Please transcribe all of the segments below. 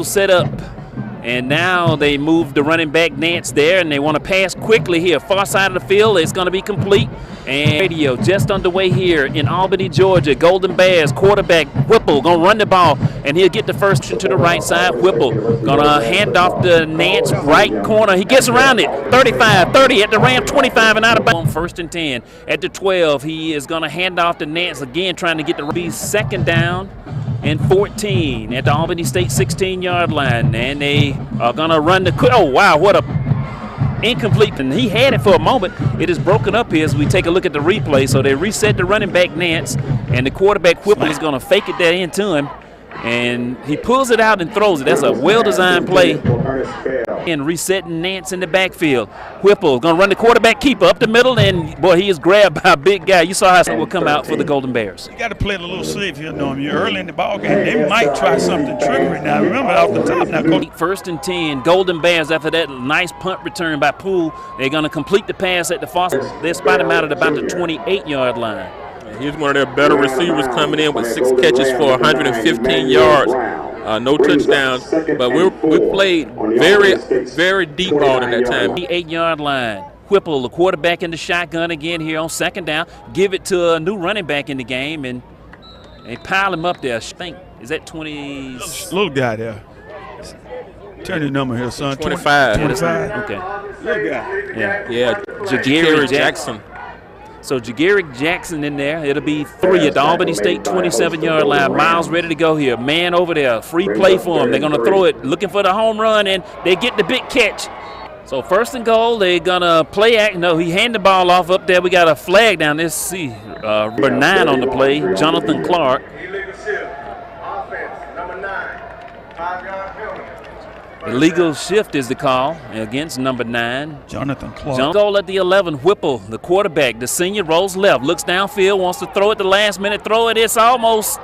Set up, and now they move the running back Nance there, and they want to pass quickly here. Far side of the field, it's going to be complete. And radio just underway here in Albany, Georgia. Golden Bears quarterback Whipple going to run the ball, and he'll get the first to the right side. Whipple going to hand off to Nance, right corner. He gets around it, 35, 30 at the Ram, 25 and out of bounds. First and 10 at the 12. He is going to hand off to Nance again, trying to get the second down and 14 at the Albany State 16-yard line, and they are going to run the oh wow, what a incomplete, and he had it for a moment. It is broken up here as we take a look at the replay. So they reset the running back Nance, and the quarterback Whipple is going to fake it there into him, and he pulls it out and throws it. That's a well-designed play. And resetting Nance in the backfield. Whipple going to run the quarterback keeper up the middle, and boy, he is grabbed by a big guy. You saw how it will come out for the Golden Bears. You got to play it a little safe here, Norm. You're early in the ball game. They might try something trickery now. Remember, off the top now. First and 10, Golden Bears after that nice punt return by Poole. They're going to complete the pass at the Foster. They spot him out at about the 28-yard line. He's one of their better receivers coming in with 6 catches for 115 yards. No touchdowns, but we played very, very deep ball in that time. 8-yard line. Whipple, the quarterback in the shotgun again here on second down. Give it to a new running back in the game, and they pile him up there. I think, is that 20? Little guy there. Turn your number here, son. 25. 25? Okay. Little guy. Yeah. Jagaric Jackson. So Jagaric Jackson in there. It'll be 3 at the Albany State 27-yard line. Miles ready to go here. Man over there. Free play for him. They're going to throw it, looking for the home run, and they get the big catch. So first and goal, they're going to play act. No, he handed the ball off up there. We got a flag down there. See, number 9 on the play, Jonathan Clark. Illegal shift is the call against number 9. Jonathan Clark. Goal at the 11. Whipple, the quarterback, the senior, rolls left, looks downfield, wants to throw it the last minute. Throw it. It's almost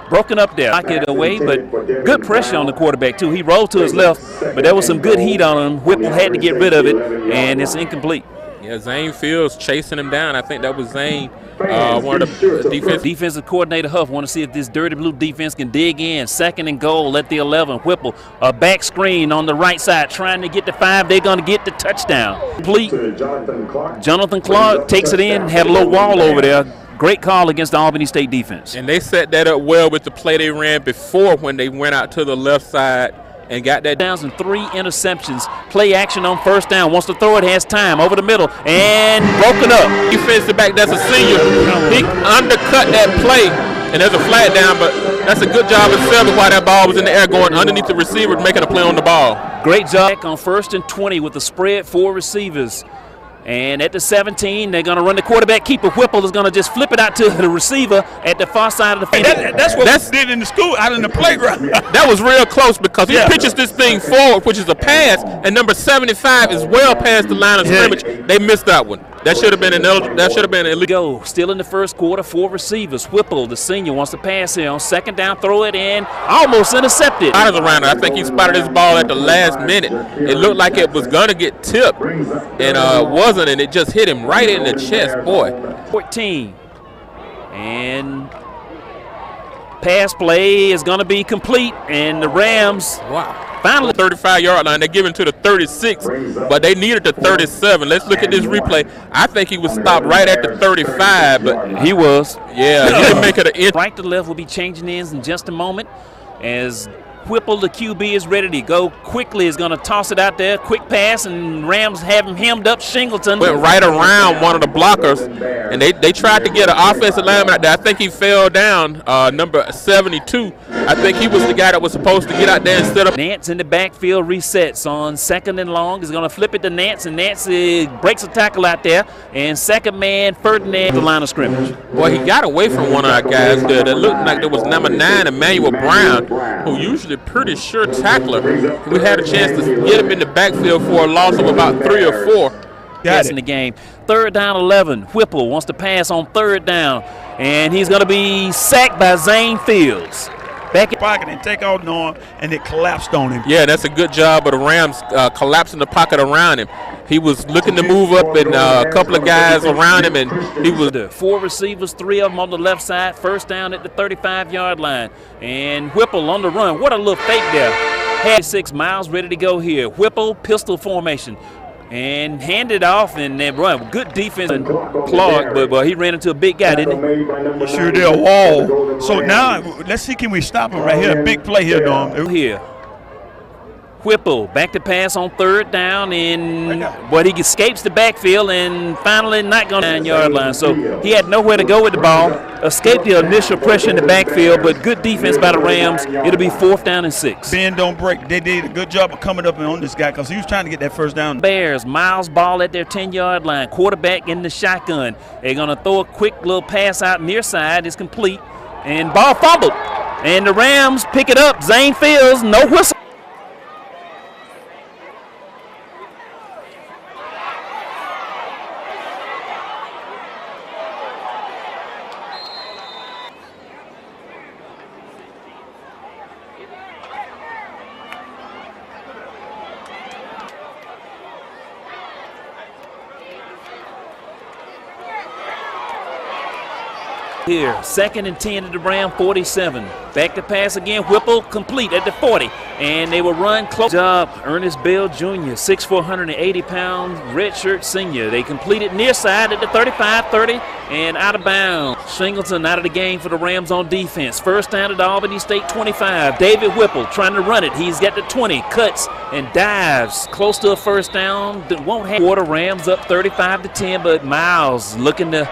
broken up there. Knock it away, but good pressure on the quarterback, too. He rolled to his left, but there was some good heat on him. Whipple had to get rid of it, and it's incomplete. Yeah, Zane Fields chasing him down. I think that was Zane. One of the defensive coordinator Huff want to see if this dirty blue defense can dig in. Second and goal at the 11. Whipple, a back screen on the right side, trying to get the 5. They're going to get the touchdown. Complete. Jonathan Clark takes it in, had a little wall over there. Great call against the Albany State defense. And they set that up well with the play they ran before when they went out to the left side and got that downs and 3 interceptions. Play action on first down. Wants to throw it, has time over the middle, and broken up. Defensive back, that's a senior. He undercut that play, and there's a flag down, but that's a good job of serving while that ball was in the air going underneath the receiver, making a play on the ball. Great job on first and 20 with the spread 4 receivers. And at the 17, they're going to run the quarterback keeper. Whipple is going to just flip it out to the receiver at the far side of the field. That's what we did in the school, out in the playground. That was real close because he pitches this thing forward, which is a pass, and number 75 is well past the line of scrimmage. They missed that one. That should have been an illegal. Still in the first quarter, 4 receivers. Whipple, the senior, wants to pass here on second down, throw it in, almost intercepted. Around it. I think he spotted his ball at the last minute. It looked like it was going to get tipped, and wasn't, and it just hit him right in the chest, boy. 14. And pass play is going to be complete, and the Rams, finally, 35-yard line. They give him to the 36, but they needed the 37. Let's look at this replay. I think he was stopped right at the 35, but he was. Yeah, he didn't make it an inch. Right to left will be changing ends in just a moment as Whipple, the QB, is ready to go quickly. Is going to toss it out there. Quick pass, and Rams have him hemmed up. Shingleton went right around one of the blockers, and they tried to get an offensive lineman out there. I think he fell down, number 72. I think he was the guy that was supposed to get out there instead of. Nance in the backfield resets on second and long. Is going to flip it to Nance, and Nance breaks a tackle out there. And second man, Ferdinand, the line of scrimmage. Boy, he got away from one of our guys there. That looked like there was number 9, Emmanuel Brown, who usually pretty sure tackler. We had a chance to get him in the backfield for a loss of about 3 or 4. That's in the game. Third down 11. Whipple wants to pass on third down, and he's going to be sacked by Zane Fields. Back in the pocket and take out Norm, and it collapsed on him. Yeah, that's a good job of the Rams collapsing the pocket around him. He was looking to move up, and a couple of guys around him, and he was there. 4 receivers, 3 of them on the left side. First down at the 35-yard line, and Whipple on the run. What a little fake there. Had 6 miles ready to go here. Whipple, pistol formation. And hand it off and then run. Good defense and Clark, but he ran into a big guy, didn't he? Sure did, a wall. So now, let's see, can we stop him right here? A big play here, Norm. Here. Whipple, back to pass on 3rd down, but he escapes the backfield and finally not going to the 9-yard line. So he had nowhere to go with the ball. Escaped the initial pressure in the backfield, but good defense by the Rams. It'll be 4th down and 6. Bend, don't break. They did a good job of coming up and on this guy because he was trying to get that first down. Bears, Miles ball at their 10-yard line. Quarterback in the shotgun. They're going to throw a quick little pass out near side. It's complete. And ball fumbled. And the Rams pick it up. Zane Fields, no whistle. Here, 2nd and 10 at the Ram 47. Back to pass again. Whipple complete at the 40. And they will run close. Job, Ernest Bell Jr., 6'4", 180-pound, redshirt senior. They completed near side at the 35-30 and out of bounds. Singleton out of the game for the Rams on defense. First down at the Albany State 25. David Whipple trying to run it. He's got the 20, cuts and dives close to a first down. Won't have quarter. Rams up 35-10, but Miles looking to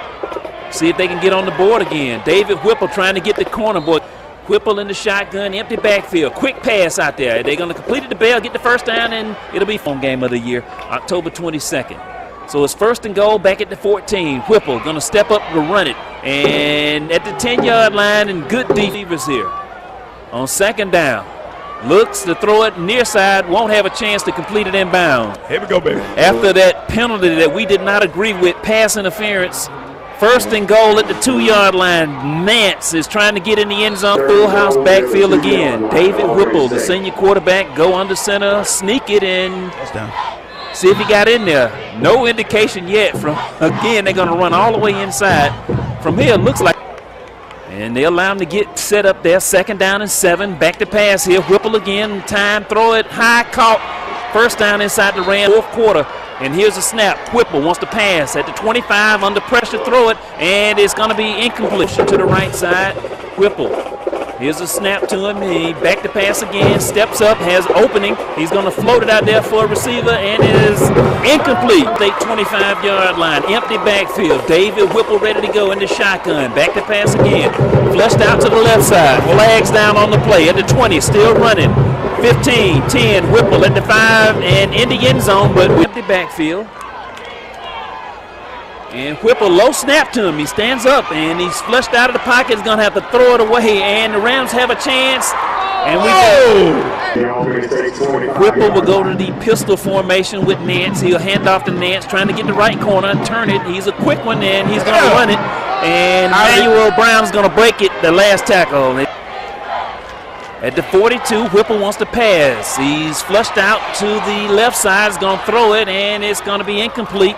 see if they can get on the board again. David Whipple trying to get the corner boy. Whipple in the shotgun, empty backfield. Quick pass out there. They're going to complete it to Bell, get the first down, and it'll be home game of the year, October 22nd. So it's 1st and goal back at the 14. Whipple going to step up to run it. And at the 10-yard line, and good defense here. On 2nd down. Looks to throw it near side, won't have a chance to complete it inbound. Here we go, baby. After that penalty that we did not agree with, pass interference, 1st and goal at the 2-yard line. Nance is trying to get in the end zone. Full house backfield again. David Whipple, the senior quarterback, go under center, sneak it in. See if he got in there. No indication yet. From again, they're going to run all the way inside. From here, it looks like. And they allow him to get set up there. 2nd down and 7. Back to pass here. Whipple again. Time, throw it. High, caught. First down inside the Rams. 4th quarter. And here's a snap. Whipple wants to pass at the 25, under pressure, throw it, and it's going to be incomplete to the right side. Whipple. Here's a snap to him. He back to pass again, steps up, has opening. He's going to float it out there for a receiver, and it is incomplete. They 25-yard line, empty backfield. David Whipple ready to go in the shotgun. Back to pass again. Flushed out to the left side. Flags down on the play at the 20, still running. 15, 10, Whipple at the 5 and in the end zone, but with the backfield. And Whipple low snap to him. He stands up and he's flushed out of the pocket. He's going to have to throw it away, and the Rams have a chance. And Whipple will go to the pistol formation with Nance. He'll hand off to Nance, trying to get the right corner and turn it. He's a quick one, and he's going to run it. And Emmanuel Brown's going to break it, the last tackle. At the 42, Whipple wants to pass. He's flushed out to the left side. He's going to throw it, and it's going to be incomplete.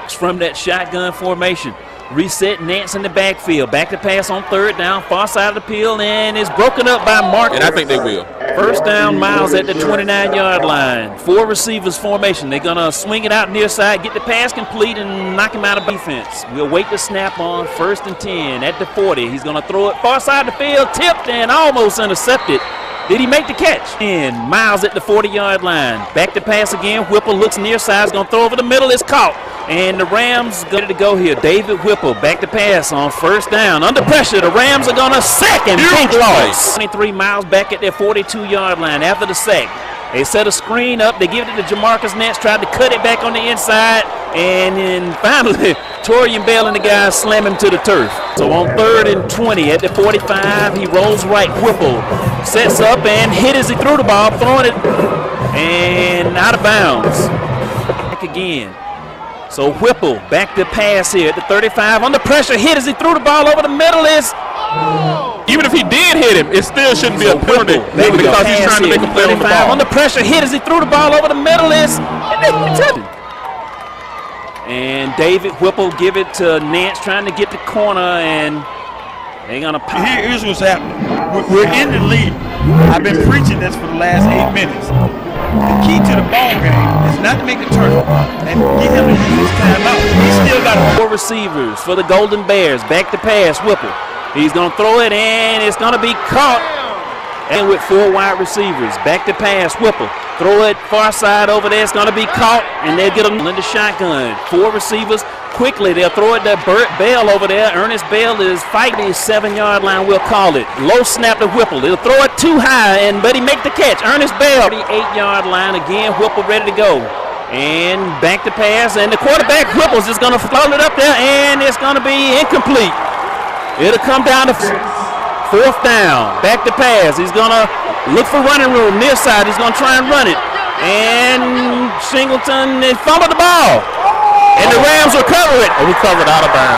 It's from that shotgun formation. Reset, Nance in the backfield. Back to pass on 3rd down, far side of the field, and it's broken up by Mark. And I think they will. First down, Miles at the 29-yard line. 4 receivers formation. They're going to swing it out near side, get the pass complete, and knock him out of defense. We'll wait the snap on 1st and 10 at the 40. He's going to throw it far side of the field, tipped and almost intercepted. Did he make the catch? And Miles at the 40-yard line. Back to pass again. Whipple looks near side. He's going to throw over the middle. It's caught. And the Rams ready to go here. David Whipple back to pass on 1st down. Under pressure. The Rams are going to sack him. Big loss. 23 Miles back at their 42-yard line after the sack. They set a screen up. They give it to Jamarcus Nance. Tried to cut it back on the inside. And then finally, Torian Bell and the guys slam him to the turf. So on 3rd and 20 at the 45, he rolls right. Whipple sets up and hit as he threw the ball, throwing it and out of bounds. Back again. So Whipple back to pass here at the 35. Under pressure, hit as he threw the ball over the middle. Is even if he did hit him, it still shouldn't be a penalty because he's trying to make a play on the ball. Under pressure, hit as he threw the ball over the middle. Is and David Whipple give it to Nance, trying to get the corner, and they're gonna pop. Here's what's happening. We're in the lead. I've been preaching this for the last 8 minutes. The key to the ball game is not to make a turnover and get him to use his timeout. He still got 4 receivers for the Golden Bears. Back to pass, Whipple. He's going to throw it, and it's going to be caught. And with 4 wide receivers, back to pass, Whipple. Throw it far side over there. It's going to be caught, and they'll get him in the shotgun. 4 receivers. Quickly, they'll throw it to Burt Bell over there. Ernest Bell is fighting his 7-yard line, we'll call it. Low snap to Whipple. They'll throw it too high, but he make the catch. Ernest Bell, the 8-yard line again. Whipple ready to go. And back to pass, and the quarterback Whipples is going to float it up there, and it's going to be incomplete. It'll come down to 4th down. Back to pass. He's going to look for running room near side. He's going to try and run it. And Singleton fumbled the ball. And the Rams recover it. Recovered out of bounds.